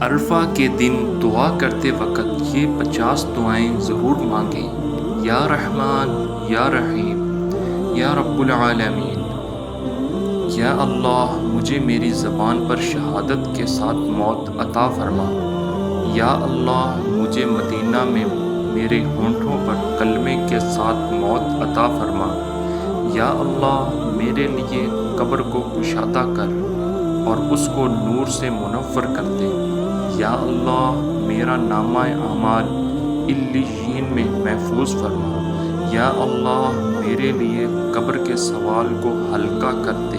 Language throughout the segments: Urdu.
عرفہ کے دن دعا کرتے وقت یہ 50 دعائیں ضرور مانگیں۔ یا رحمان، یا رحیم، یا رب العالمین۔ یا اللہ، مجھے میری زبان پر شہادت کے ساتھ موت عطا فرما۔ یا اللہ، مجھے مدینہ میں میرے ہونٹوں پر کلمے کے ساتھ موت عطا فرما۔ یا اللہ، میرے لیے قبر کو کشادہ کر اور اس کو نور سے منور کر دے۔ یا اللہ، میرا نامہ اعمال علیین میں محفوظ فرما۔ یا اللہ، میرے لیے قبر کے سوال کو ہلکا کر دے۔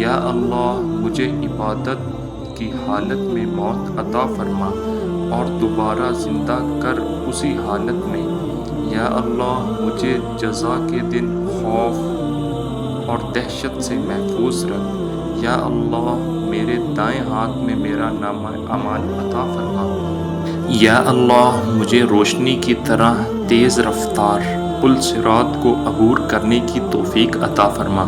یا اللہ، مجھے عبادت کی حالت میں موت عطا فرما اور دوبارہ زندہ کر اسی حالت میں۔ یا اللہ، مجھے جزا کے دن خوف اور دہشت سے محفوظ رکھ۔ یا اللہ، میرے دائیں ہاتھ میں میرا نامہ اعمال عطا فرما۔ یا اللہ، مجھے روشنی کی طرح تیز رفتار پل صراط کو عبور کرنے کی توفیق عطا فرما۔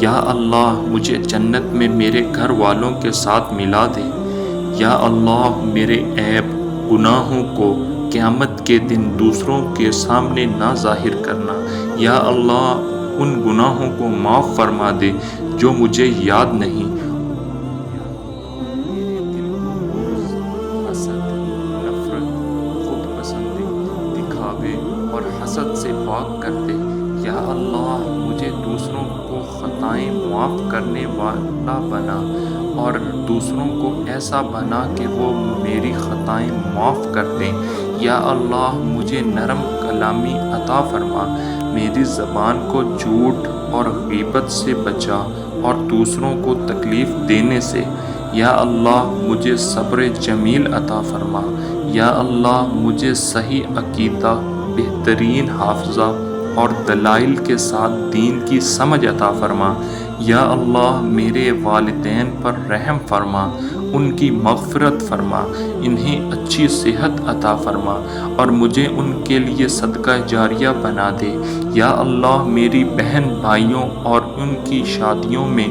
یا اللہ، مجھے جنت میں میرے گھر والوں کے ساتھ ملا دے۔ یا اللہ، میرے عیب گناہوں کو قیامت کے دن دوسروں کے سامنے نہ ظاہر کرنا۔ یا اللہ، ان گناہوں کو معاف فرما دے جو مجھے یاد نہیں۔ میرے دل کو بغض، حسد، نفرت، خود پسندی، دکھاوے اور حسد سے پاک کر دے۔ یا اللہ، مجھے دوسروں کو خطائیں معاف کرنے والا بنا اور دوسروں کو ایسا بنا کہ وہ میری خطائیں معاف کر دیں۔ یا اللہ، مجھے نرم کلامی عطا فرما، میری زبان کو جھوٹ اور غیبت سے بچا اور دوسروں کو تکلیف دینے سے۔ یا اللہ، مجھے صبر جمیل عطا فرما۔ یا اللہ، مجھے صحیح عقیدہ، بہترین حافظہ اور دلائل کے ساتھ دین کی سمجھ عطا فرما۔ یا اللہ، میرے والدین پر رحم فرما، ان کی مغفرت فرما، انہیں اچھی صحت عطا فرما اور مجھے ان کے لیے صدقہ جاریہ بنا دے۔ یا اللہ، میری بہن بھائیوں اور ان کی شادیوں میں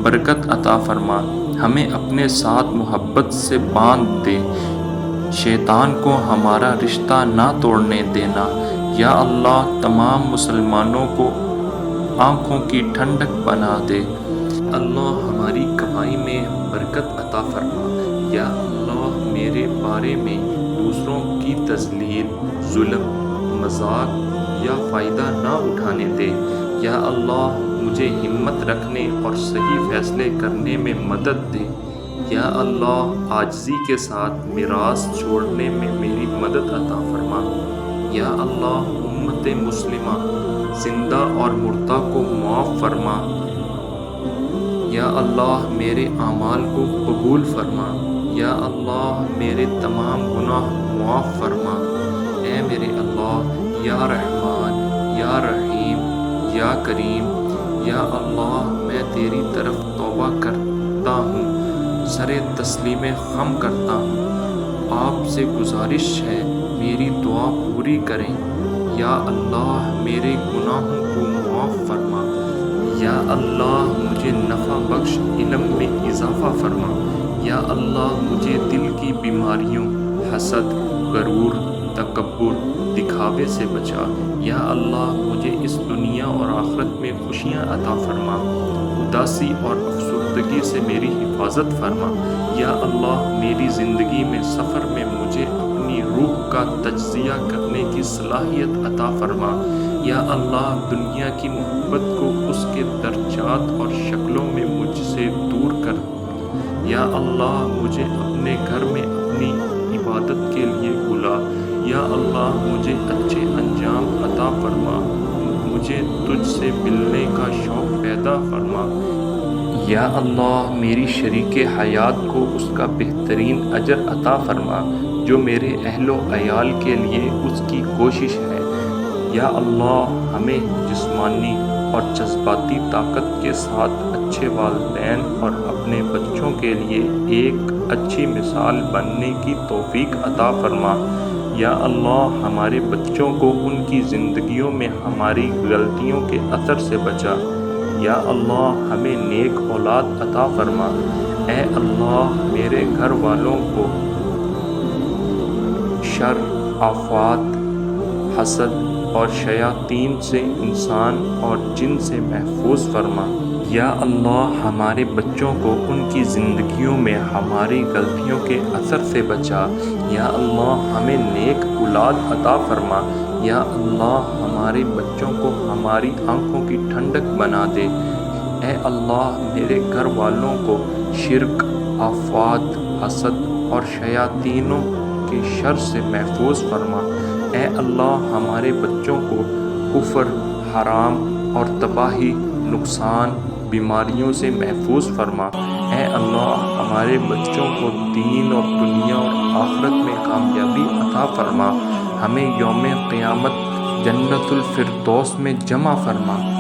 برکت عطا فرما، ہمیں اپنے ساتھ محبت سے باندھ دے، شیطان کو ہمارا رشتہ نہ توڑنے دینا۔ یا اللہ، تمام مسلمانوں کو آنکھوں کی ٹھنڈک بنا دے۔ اللہ، ہماری کمائی میں برکت عطا فرما۔ یا اللہ، میرے بارے میں دوسروں کی تذلیل، ظلم، مذاق یا فائدہ نہ اٹھانے دے۔ یا اللہ، مجھے ہمت رکھنے اور صحیح فیصلے کرنے میں مدد دے۔ یا اللہ، عاجزی کے ساتھ میراث چھوڑنے میں میری مدد عطا فرما۔ یا اللہ، امت مسلمہ زندہ اور مردہ کو معاف فرما۔ یا اللہ، میرے اعمال کو قبول فرما۔ یا اللہ، میرے تمام گناہ معاف فرما۔ اے میرے اللہ، یا رحمان، یا رحیم، یا کریم۔ یا اللہ، میں تیری طرف توبہ کرتا ہوں، سر تسلیم خم کرتا ہوں، آپ سے گزارش ہے میری دعا پوری کریں۔ یا اللہ، میرے گناہوں کو معاف فرما۔ یا اللہ، مجھے نفع بخش علم میں اضافہ فرما۔ یا اللہ، مجھے دل کی بیماریوں، حسد، غرور، تکبر، دکھاوے سے بچا۔ یا اللہ، مجھے اس دنیا اور آخرت میں خوشیاں عطا فرما، اداسی اور افسردگی سے میری حفاظت فرما۔ یا اللہ، میری زندگی میں سفر میں مجھے اپنی روح کا تجزیہ کرنے کی صلاحیت عطا فرما۔ یا اللہ، دنیا کی محبت کو اس کے درجات اور شکلوں میں مجھ سے دور کر۔ یا اللہ، مجھے اپنے گھر میں اپنی عبادت کے لیے بلا۔ یا اللہ، مجھے اچھے انجام عطا فرما، مجھے تجھ سے ملنے کا شوق پیدا فرما۔ یا اللہ، میری شریک حیات کو اس کا بہترین اجر عطا فرما جو میرے اہل و عیال کے لیے اس کی کوشش ہے۔ یا اللہ، ہمیں جسمانی اور جذباتی طاقت کے ساتھ اچھے والدین اور اپنے بچوں کے لیے ایک اچھی مثال بننے کی توفیق عطا فرما۔ یا اللہ، ہمارے بچوں کو ان کی زندگیوں میں ہماری غلطیوں کے اثر سے بچا۔ یا اللہ، ہمیں نیک اولاد عطا فرما۔ اے اللہ میرے گھر والوں کو شر، آفات، حسد اور شیاطین سے انسان اور جن سے محفوظ فرما۔ یا اللہ ہمارے بچوں کو ان کی زندگیوں میں ہماری غلطیوں کے اثر سے بچا۔ یا اللہ ہمیں نیک اولاد عطا فرما۔ یا اللہ ہمارے بچوں کو ہماری آنکھوں کی ٹھنڈک بنا دے۔ اے اللہ میرے گھر والوں کو شرک، آفات، حسد اور شیاطینوں کے شر سے محفوظ فرما۔ اے اللہ ہمارے بچوں کو کفر، حرام اور تباہی، نقصان، بیماریوں سے محفوظ فرما۔ اے اللہ ہمارے بچوں کو دین اور دنیا اور آخرت میں کامیابی عطا فرما۔ ہمیں یوم قیامت جنت الفردوس میں جمع فرما۔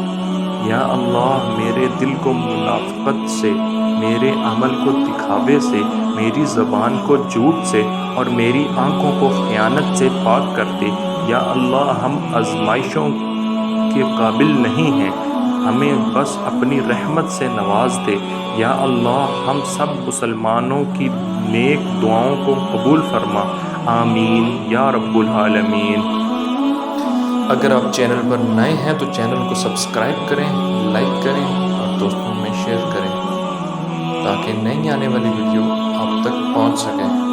یا اللہ میرے دل کو منافقت سے، میرے عمل کو دکھاوے سے، میری زبان کو جھوٹ سے اور میری آنکھوں کو خیانت سے پاک کر دے۔ یا اللہ ہم آزمائشوں کے قابل نہیں ہیں، ہمیں بس اپنی رحمت سے نواز دے۔ یا اللہ ہم سب مسلمانوں کی نیک دعاؤں کو قبول فرما۔ آمین یا رب العالمین۔ اگر آپ چینل پر نئے ہیں تو چینل کو سبسکرائب کریں، لائک کریں اور دوستوں میں شیئر کریں تاکہ نئی آنے والی ویڈیو آپ تک پہنچ سکیں۔